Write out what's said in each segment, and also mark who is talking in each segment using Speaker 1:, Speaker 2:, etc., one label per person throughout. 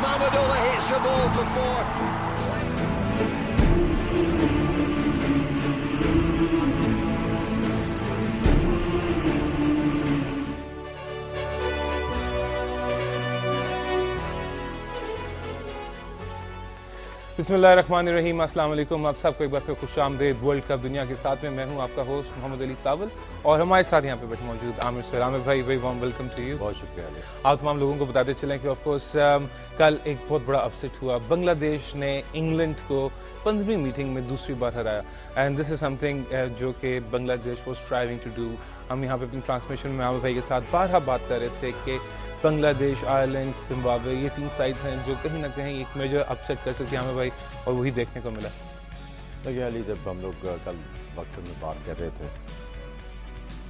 Speaker 1: Mamadou hits the ball for four.
Speaker 2: बिस्मिल्लाहिर्रहमानिर्रहीम, अस्सलाम वालेकुम। आप सबको एक बार फिर खुशामदीद वर्ल्ड कप दुनिया के साथ में। मैं हूं आपका होस्ट मोहम्मद अली सावल और हमारे साथ यहाँ पे बैठे मौजूद आमिर सर। आमिर भाई, very warm welcome to you.
Speaker 3: बहुत शुक्रिया।
Speaker 2: आप तमाम लोगों को बताते चलें कि ऑफ कोर्स कल एक बहुत बड़ा अपसेट हुआ। बांग्लादेश ने इंग्लैंड को 15वीं मीटिंग में दूसरी बार हराया एंड दिस इज समथिंग जो कि Bangladesh was striving to do. हम यहाँ पे अपनी ट्रांसमिशन में आमिर भाई के साथ बारहा बात कर रहे थे कि बांग्लादेश, आयरलैंड, जिम्बाब्वे, ये तीन साइड्स हैं जो कहीं ना कहीं एक मेजर अपसेट कर सकती है हमें भाई, और वही देखने को मिला।
Speaker 3: देखिए अली, जब हम लोग कल वक्फे में बात कर रहे थे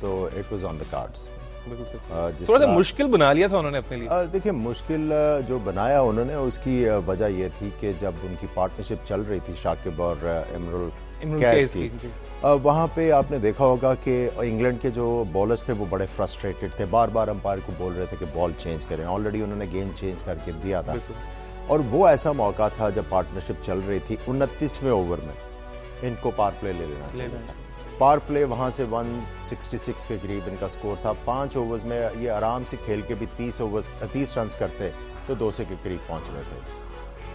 Speaker 3: तो it was on the cards.
Speaker 2: बिल्कुल सर। थोड़ा सा मुश्किल बना लिया था उन्होंने अपने लिए।
Speaker 3: देखिए, मुश्किल जो बनाया उन्होंने, उसकी वजह ये थी कि जब उनकी पार्टनरशिप चल रही थी शाकिब और इमरुल कैस की, वहाँ पे आपने देखा होगा कि इंग्लैंड के जो बॉलर्स थे वो बड़े फ्रस्ट्रेटेड थे, बार बार अंपायर को बोल रहे थे कि बॉल चेंज करें। ऑलरेडी उन्होंने गेंद चेंज करके दिया था और वो ऐसा मौका था जब पार्टनरशिप चल रही थी 29वें ओवर में इनको पार प्ले ले लेना चाहिए था। पार प्ले वहाँ से 166 के करीब इनका स्कोर था। 5 ओवर्स में ये आराम से खेल के भी 30 रन करते तो 200 के करीब पहुँच रहे थे।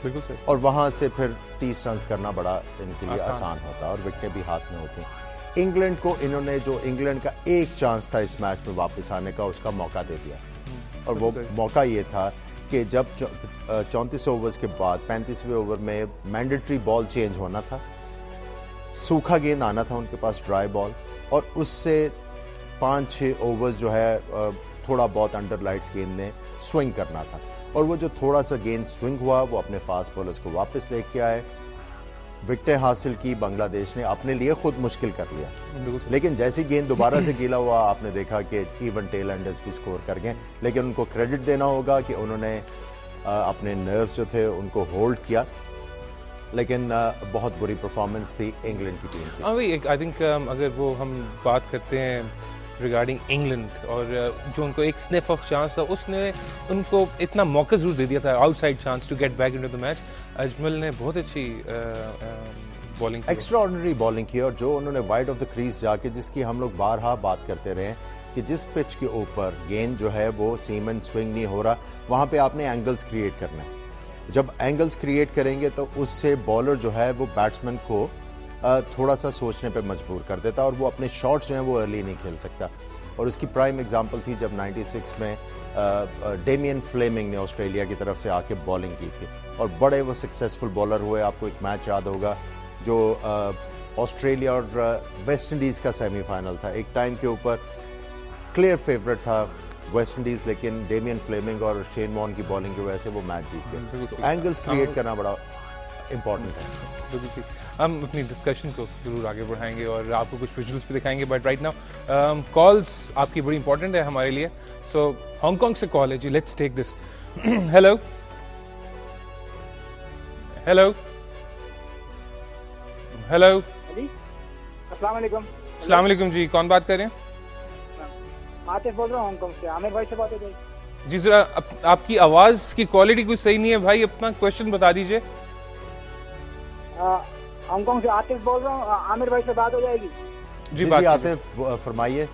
Speaker 2: बिल्कुल सही।
Speaker 3: और वहां से फिर 30 रन करना बड़ा इनके लिए आसान होता और विकेटें भी हाथ में होती। इंग्लैंड को इन्होंने, जो इंग्लैंड का एक चांस था इस मैच में वापस आने का, उसका मौका दे दिया। और वो मौका ये था कि जब 34 ओवर्स के बाद 35वें ओवर में मैंडेटरी बॉल चेंज होना था, सूखा गेंद आना था उनके पास, ड्राई बॉल, और उससे 5-6 ओवर्स जो है थोड़ा बहुत अंडर लाइट्स गेंद ने स्विंग करना था। और वो जो थोड़ा सा गेंद स्विंग हुआ वो अपने फास्ट बॉलर्स को वापस लेके आए, विकेटें हासिल की। बांग्लादेश ने अपने लिए खुद मुश्किल कर लिया, लेकिन जैसी गेंद दोबारा से गीला हुआ आपने देखा कि इवन टेल एंडर्स भी स्कोर कर गए। लेकिन उनको क्रेडिट देना होगा कि उन्होंने अपने नर्व्स जो थे उनको होल्ड किया। लेकिन बहुत बुरी परफॉर्मेंस थी इंग्लैंड की टीम की।
Speaker 2: आई थिंक अगर वो हम बात करते हैं रिगार्डिंग इंग्लैंड और जो उनको एक स्निफ ऑफ चांस था, उसने उनको इतना मौका जरूर दे दिया था, outside chance to get back into the match. Ajmal ने बहुत अच्छी बॉलिंग की,
Speaker 3: एक्स्ट्राऑर्डिनरी बॉलिंग की, और जो उन्होंने वाइड ऑफ द क्रीज जाके, जिसकी हम लोग बारहा बात करते रहे कि जिस पिच के ऊपर गेंद जो है वो सीमन स्विंग नहीं हो रहा, वहाँ पे आपने एंगल्स क्रिएट करना है। जब एंगल्स क्रिएट करेंगे तो उससे बॉलर जो है वो बैट्समैन को थोड़ा सा सोचने पे मजबूर कर देता और वो अपने शॉट्स जो हैं वो अर्ली नहीं खेल सकता। और उसकी प्राइम एग्जांपल थी जब 96 में डेमियन फ्लेमिंग ने ऑस्ट्रेलिया की तरफ से आके बॉलिंग की थी और बड़े वो सक्सेसफुल बॉलर हुए। आपको एक मैच याद होगा जो ऑस्ट्रेलिया और वेस्ट इंडीज़ का सेमीफाइनल था। एक टाइम के ऊपर क्लियर फेवरेट था वेस्ट इंडीज़, लेकिन डेमियन फ्लेमिंग और शेन वॉर्न की बॉलिंग की वजह से वो मैच जीत गए। तो एंगल्स क्रिएट करना बड़ा इम्पॉर्टेंट है।
Speaker 2: बिल्कुल। हम अपनी डिस्कशन को जरूर आगे बढ़ाएंगे और आपको कुछ विजुअल्स भी दिखाएंगे, बट राइट नाउ कॉल्स आपकी बड़ी इंपॉर्टेंट है हमारे लिए। सो हांगकांग से कॉल है जी, let's take this. Hello hello hello,
Speaker 4: अस्सलाम वालेकुम।
Speaker 2: अस्सलाम वालेकुम जी, कौन बात कर रहे हैं?
Speaker 4: आतिफ बोल रहा हूँ हांगकांग से। आमिर भाई से बात हो जाएगी
Speaker 2: जी। जरा आपकी आवाज की क्वालिटी कुछ सही नहीं है भाई, अपना क्वेश्चन बता दीजिए।
Speaker 4: हांगकांग से आतिफ बोल रहा हूँ, आमिर भाई से बात हो जाएगी?
Speaker 3: जी आतिफ फरमाइए।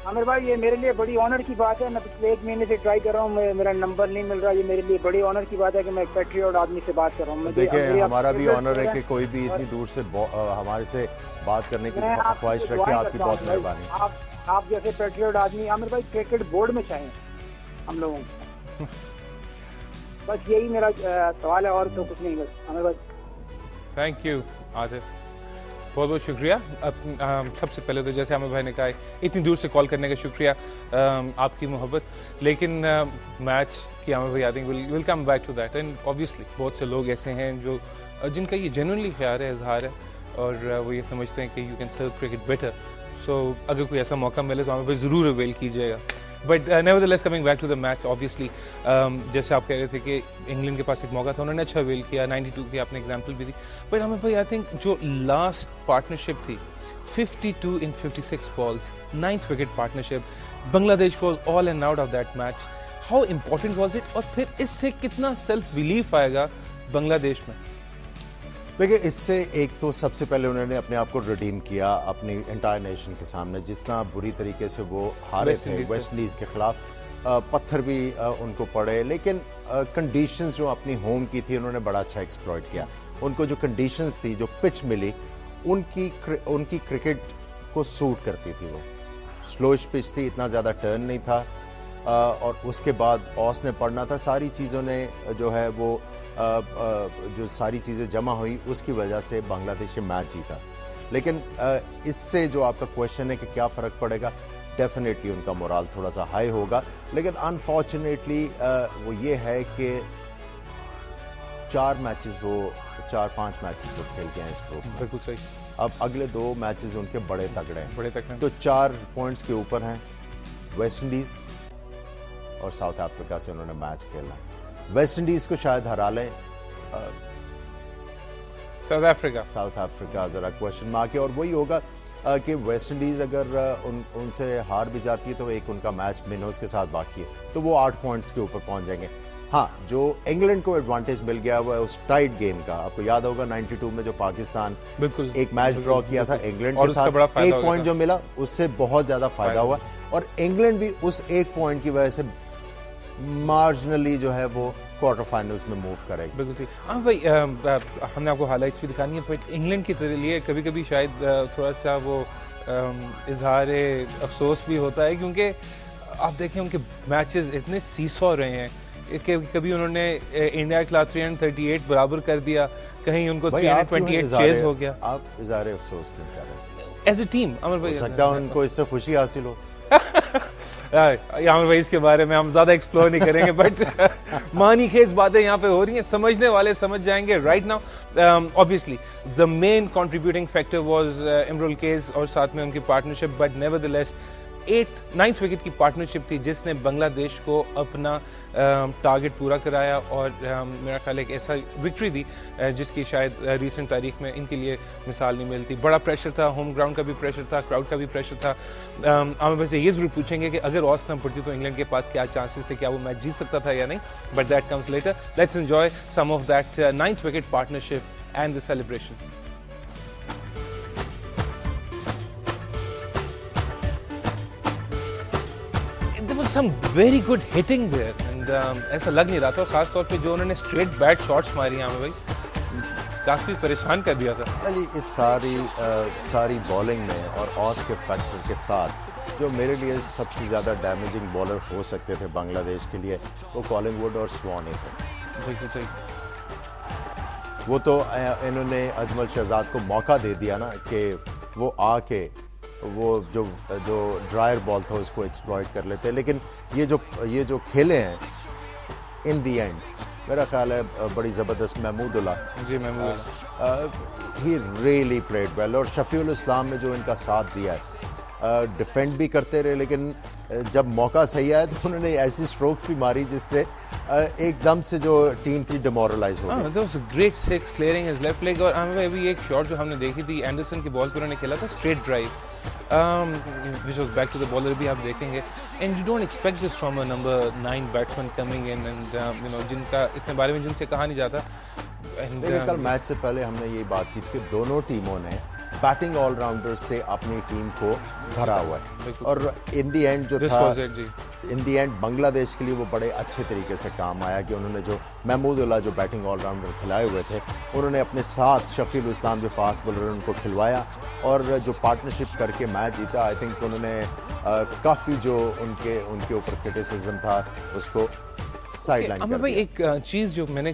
Speaker 4: आमिर भाई, ये मेरे लिए बड़ी ऑनर की बात है। मैं पिछले 1 महीने से ट्राई कर रहा हूँ, मेरा नंबर नहीं मिल रहा। ये मेरे लिए बड़ी ऑनर की बात है कि मैं एक पैट्रियट आदमी से बात कर रहा हूँ।
Speaker 3: देखिए, हमारा भी ऑनर है कि कोई भी इतनी दूर से हमारे से बात करने की ख्वाहिश रखे। आपकी बहुत मेहरबानी।
Speaker 4: आप जैसे पैट्रियट आदमी आमिर भाई क्रिकेट बोर्ड में चाहिए हम लोगों को। बस यही मेरा सवाल है और तो कुछ नहीं। बस आमिर भाई,
Speaker 2: थैंक यू आतिफ, बहुत बहुत शुक्रिया। सबसे पहले तो जैसे आमिर भाई ने कहा, इतनी दूर से कॉल करने का शुक्रिया, आपकी मोहब्बत। लेकिन मैच की आमिर भाई, I think will come back to that. And obviously बहुत से लोग ऐसे हैं जो जिनका ये जेन्युइनली ख्याल है, इजहार है, और वो ये समझते हैं कि you can serve cricket better. So अगर कोई ऐसा मौका मिले तो आमिर भाई ज़रूर अवेल कीजिएगा। But nevertheless, coming back to the match, obviously जैसे आप कह रहे थे कि इंग्लैंड के पास एक मौका था, उन्होंने अच्छा अवेल किया। 92 की आपने एग्जांपल भी दी। बट आमिर भाई, आई थिंक जो लास्ट पार्टनरशिप थी 52 in 56 balls, 9th wicket partnership, Bangladesh was all and out of that match. How important was it, और फिर इससे कितना सेल्फ बिलीफ आएगा बांग्लादेश में?
Speaker 3: देखिए, इससे एक तो सबसे पहले उन्होंने अपने आप को रिडीम किया अपनी एंटायर नेशन के सामने। जितना बुरी तरीके से वो हारे थे वेस्ट इंडीज़ के खिलाफ, पत्थर भी उनको पड़े, लेकिन कंडीशंस जो अपनी होम की थी उन्होंने बड़ा अच्छा एक्सप्लॉइट किया। उनको जो कंडीशंस थी, जो पिच मिली, उनकी क्रिकेट को सूट करती थी। वो स्लोइश पिच थी, इतना ज़्यादा टर्न नहीं था, और उसके बाद ऑस ने पढ़ना था। सारी चीज़ों ने जो है वो जो सारी चीज़ें जमा हुई, उसकी वजह से बांग्लादेश मैच जीता। लेकिन इससे जो आपका क्वेश्चन है कि क्या फ़र्क पड़ेगा, डेफिनेटली उनका मोराल थोड़ा सा हाई होगा, लेकिन अनफॉर्चुनेटली वो ये है कि 4-5 मैचेस वो खेल के हैं इस ग्रुप में।
Speaker 2: बिल्कुल सही।
Speaker 3: अब अगले 2 मैचेस उनके बड़े तगड़े हैं, तो 4 पॉइंट्स के ऊपर हैं। वेस्ट इंडीज़ और साउथ अफ्रीका से उन्होंने मैच खेलना है। वेस्ट इंडीज़ को शायद हरा लें, साउथ अफ्रीका ज़रा क्वेश्चन मार्क है। और वही होगा कि वेस्ट इंडीज़ अगर उनसे हार भी जाती है तो एक उनका मैच मिनोज के साथ बाकी है, तो वो 8 पॉइंट्स के ऊपर पहुंच जाएंगे। हाँ, जो इंग्लैंड को एडवांटेज मिल गया हुआ है उस टाइट गेम का, आपको याद होगा 92 में जो पाकिस्तान
Speaker 2: बिल्कुल
Speaker 3: एक मैच ड्रॉ किया था इंग्लैंड के साथ, 1 पॉइंट जो मिला उससे बहुत ज्यादा फायदा हुआ, और इंग्लैंड भी उस 1 पॉइंट की वजह से मार्जिनली जो है वो क्वार्टर फाइनल्स में मूव करेगी।
Speaker 2: बिल्कुल ठीक। हाँ भाई, हमने आपको हाइलाइट्स भी दिखानी है, बट इंग्लैंड के लिए कभी कभी शायद थोड़ा सा वो इजहार अफसोस भी होता है, क्योंकि आप देखें उनके मैचेस इतने सीसॉ रहे हैं कि कभी उन्होंने इंडिया के खिलाफ 338 बराबर कर दिया, कहीं उनको 328 चेज हो गया।
Speaker 3: आप इजहार अफसोस क्यों कर रहे हैं?
Speaker 2: एज ए टीम अमर भाई,
Speaker 3: हो सकता है उनको इससे खुशी हासिल हो।
Speaker 2: अमर भाई, इसके बारे में हम ज्यादा एक्सप्लोर नहीं करेंगे, बट मानी खेज बातें यहाँ पे हो रही हैं, समझने वाले समझ जाएंगे। Right now obviously the main contributing factor was Imrul case और साथ में उनकी partnership, but nevertheless 9th wicket की पार्टनरशिप थी जिसने बांग्लादेश को अपना टारगेट पूरा कराया, और मेरा ख्याल एक ऐसा विक्ट्री दी जिसकी शायद रीसेंट तारीख में इनके लिए मिसाल नहीं मिलती। बड़ा प्रेशर था, होम ग्राउंड का भी प्रेशर था, क्राउड का भी प्रेशर था। हम वैसे ये जरूर पूछेंगे कि अगर ऑस न पड़ती तो इंग्लैंड के पास क्या चांसेस थे, क्या वो मैच जीत सकता था या नहीं, but that comes later. Let's enjoy some of that 9th wicket partnership and the celebrations. There was some very good hitting there, and ऐसा लग नहीं रहा था, खास तौर पे जो उन्होंने स्ट्रेट बैट शॉट्स मारी हैं भाई, काफी परेशान कर दिया था।
Speaker 3: अली, इस सारी बॉलिंग में और ऑस के फैक्टर के साथ जो मेरे लिए सबसे ज़्यादा डैमेजिंग बॉलर हो सकते थे बांग्लादेश के लिए, वो कॉलिंगवुड और स्वान ही थे।
Speaker 2: बिल्कुल सही।
Speaker 3: वो तो इन्होंने अजमल शहजाद को मौका दे दिया ना कि वो आके वो जो ड्रायर बॉल था उसको एक्सप्लॉइट कर लेते, लेकिन ये जो खेले हैं इन दी एंड, मेरा ख्याल है बड़ी ज़बरदस्त Mahmudullah he really played well, और शफीउल इस्लाम ने जो इनका साथ दिया है, डिफेंड भी करते रहे, लेकिन जब मौका सही आया तो उन्होंने ऐसी स्ट्रोक्स भी मारी जिससे एकदम से जो टीम थी डिमोरलाइज हो गई।
Speaker 2: That was a great 6 clearing his left leg, और अभी एक शॉट जो हमने देखी थी एंडरसन की बॉल पर उन्होंने खेला था straight drive, which was back to the bowler, भी आप देखेंगे, and you don't expect this from a number 9 batsman coming in, and you know जिनका इतने बारे में जिनसे कहा नहीं जाता।
Speaker 3: कल मैच से पहले हमने ये बात की थी कि दोनों टीमों ने बैटिंग ऑलराउंडर से अपनी टीम को भरा हुआ है, और इन दी एंड जो था, इन दी एंड बांग्लादेश के लिए वो बड़े अच्छे तरीके से काम आया कि उन्होंने जो महमूदुल्लाह जो बैटिंग ऑलराउंडर खिलाए हुए थे, उन्होंने अपने साथ शफीउल इस्लाम जो फास्ट बॉलर उनको खिलवाया, और जो पार्टनरशिप करके मैच जीता। आई थिंक उन्होंने काफ़ी जो उनके ऊपर क्रिटिसिज्म था उसको साइड लाइन कर दिया।
Speaker 2: एक चीज़ जो मैंने